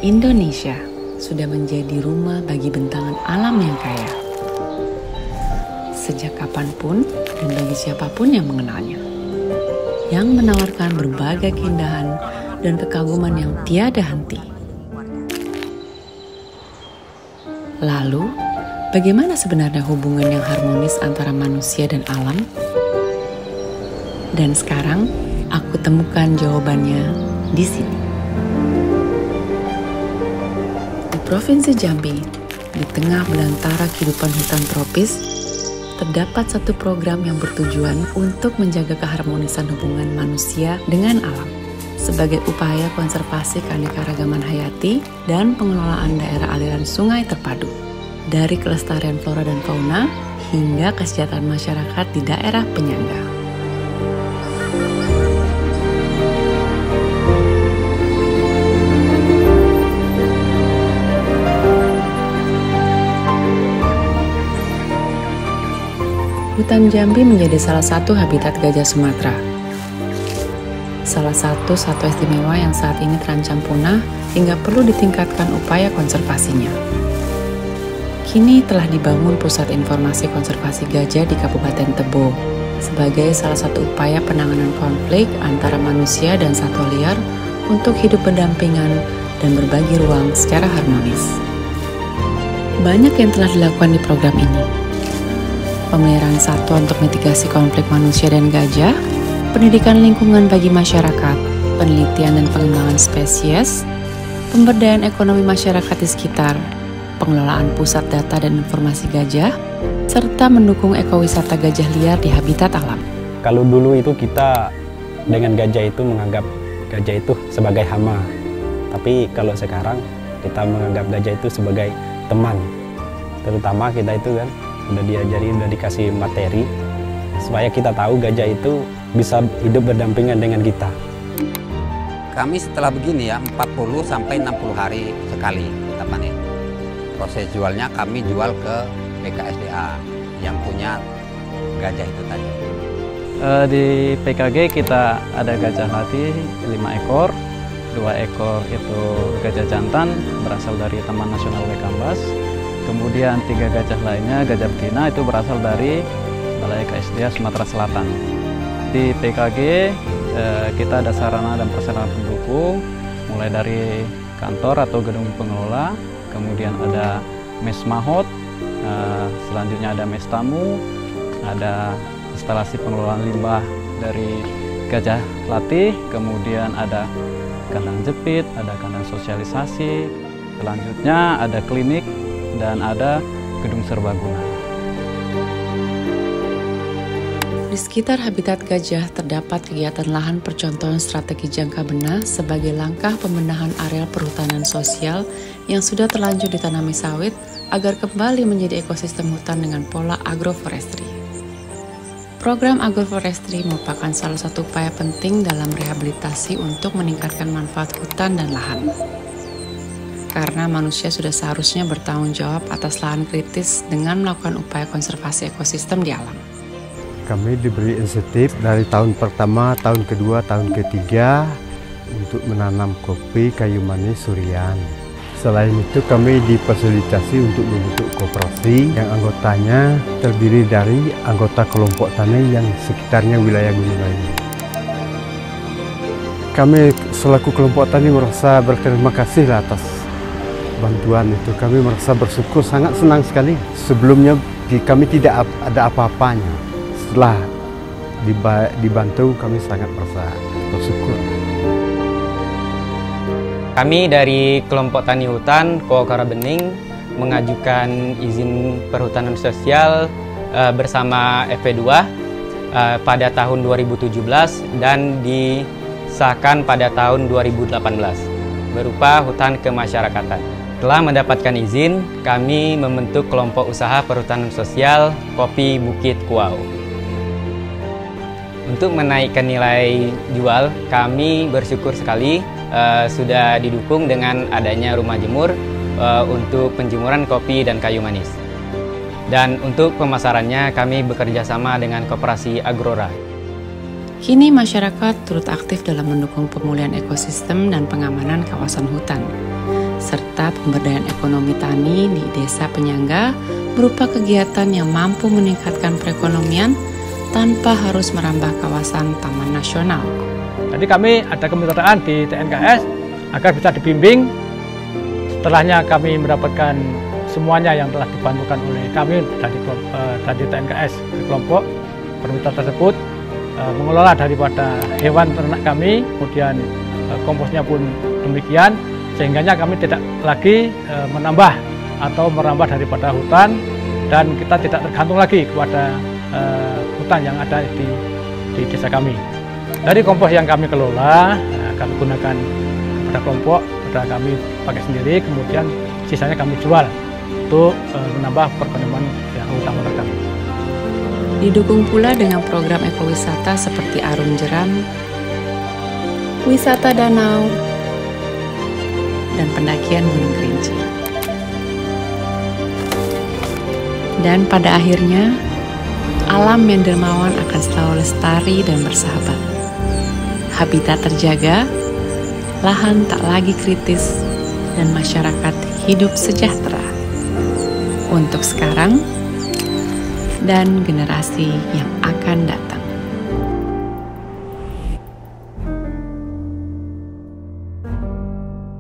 Indonesia sudah menjadi rumah bagi bentangan alam yang kaya. Sejak kapanpun dan bagi siapapun yang mengenalnya. Yang menawarkan berbagai keindahan dan kekaguman yang tiada henti. Lalu, bagaimana sebenarnya hubungan yang harmonis antara manusia dan alam? Dan sekarang, aku temukan jawabannya di sini. Di Provinsi Jambi, di tengah belantara kehidupan hutan tropis, terdapat satu program yang bertujuan untuk menjaga keharmonisan hubungan manusia dengan alam sebagai upaya konservasi keanekaragaman hayati dan pengelolaan daerah aliran sungai terpadu dari kelestarian flora dan fauna hingga kesejahteraan masyarakat di daerah penyangga. Hutan Jambi menjadi salah satu habitat gajah Sumatera. Salah satu satwa istimewa yang saat ini terancam punah hingga perlu ditingkatkan upaya konservasinya. Kini telah dibangun Pusat Informasi Konservasi Gajah di Kabupaten Tebo sebagai salah satu upaya penanganan konflik antara manusia dan satwa liar untuk hidup berdampingan dan berbagi ruang secara harmonis. Banyak yang telah dilakukan di program ini. Pemeliharaan satwa untuk mitigasi konflik manusia dan gajah, pendidikan lingkungan bagi masyarakat, penelitian dan pengembangan spesies, pemberdayaan ekonomi masyarakat di sekitar, pengelolaan pusat data dan informasi gajah, serta mendukung ekowisata gajah liar di habitat alam. Kalau dulu itu kita dengan gajah itu menganggap gajah itu sebagai hama, tapi kalau sekarang kita menganggap gajah itu sebagai teman. Terutama kita itu kan udah diajari, udah dikasih materi supaya kita tahu gajah itu bisa hidup berdampingan dengan kita. Kami setelah begini ya 40 sampai 60 hari sekali kita panen. Proses jualnya kami jual ke PKSDA yang punya gajah itu tadi. Di PKG kita ada gajah latih 5 ekor, 2 ekor itu gajah jantan berasal dari Taman Nasional Waikambas. Kemudian 3 gajah lainnya, gajah betina itu berasal dari Balai KSDA Sumatera Selatan. Di PKG kita ada sarana dan prasarana pendukung, mulai dari kantor atau gedung pengelola, kemudian ada mes mahot, selanjutnya ada mes tamu, ada instalasi pengelolaan limbah dari gajah latih, kemudian ada kandang jepit, ada kandang sosialisasi, selanjutnya ada klinik, dan ada gedung serbaguna. Di sekitar habitat gajah terdapat kegiatan lahan percontohan strategi jangka benah sebagai langkah pembenahan areal perhutanan sosial yang sudah terlanjur ditanami sawit agar kembali menjadi ekosistem hutan dengan pola agroforestry. Program agroforestry merupakan salah satu upaya penting dalam rehabilitasi untuk meningkatkan manfaat hutan dan lahan. Karena manusia sudah seharusnya bertanggung jawab atas lahan kritis dengan melakukan upaya konservasi ekosistem di alam. Kami diberi insentif dari tahun pertama, tahun kedua, tahun ketiga untuk menanam kopi kayu manis Surian. Selain itu kami difasilitasi untuk membentuk koperasi yang anggotanya terdiri dari anggota kelompok tani yang sekitarnya wilayah Gunung Layu. Kami selaku kelompok tani merasa berterima kasih atas bantuan itu. Kami merasa bersyukur, sangat senang sekali. Sebelumnya kami tidak ada apa-apanya. Setelah dibantu kami sangat merasa bersyukur. Kami dari kelompok tani hutan Kohokara Bening mengajukan izin perhutanan sosial bersama FP2 pada tahun 2017 dan disahkan pada tahun 2018 berupa hutan kemasyarakatan. Setelah mendapatkan izin, kami membentuk kelompok usaha perhutanan sosial Kopi Bukit Kuau. Untuk menaikkan nilai jual, kami bersyukur sekali sudah didukung dengan adanya rumah jemur untuk penjemuran kopi dan kayu manis. Dan untuk pemasarannya, kami bekerja sama dengan Koperasi Agrora. Kini masyarakat turut aktif dalam mendukung pemulihan ekosistem dan pengamanan kawasan hutan. serta pemberdayaan ekonomi tani di desa penyangga berupa kegiatan yang mampu meningkatkan perekonomian tanpa harus merambah kawasan taman nasional. Jadi kami ada kemitraan di TNKS agar bisa dibimbing. Setelahnya kami mendapatkan semuanya yang telah dibantukan oleh kami dari TNKS kelompok bermitra tersebut, mengelola daripada hewan ternak kami, kemudian komposnya pun demikian, sehingga kami tidak lagi menambah atau merambah daripada hutan, dan kita tidak tergantung lagi kepada hutan yang ada di desa kami. Dari kompos yang kami kelola, kami gunakan pada kelompok, pada kami pakai sendiri, kemudian sisanya kami jual untuk menambah perekonomian hutan kami. Didukung pula dengan program ekowisata seperti Arung Jeram, wisata danau, dan pendakian Gunung Kerinci. Dan pada akhirnya, alam yang dermawan akan selalu lestari dan bersahabat. Habitat terjaga, lahan tak lagi kritis, dan masyarakat hidup sejahtera. Untuk sekarang dan generasi yang akan datang.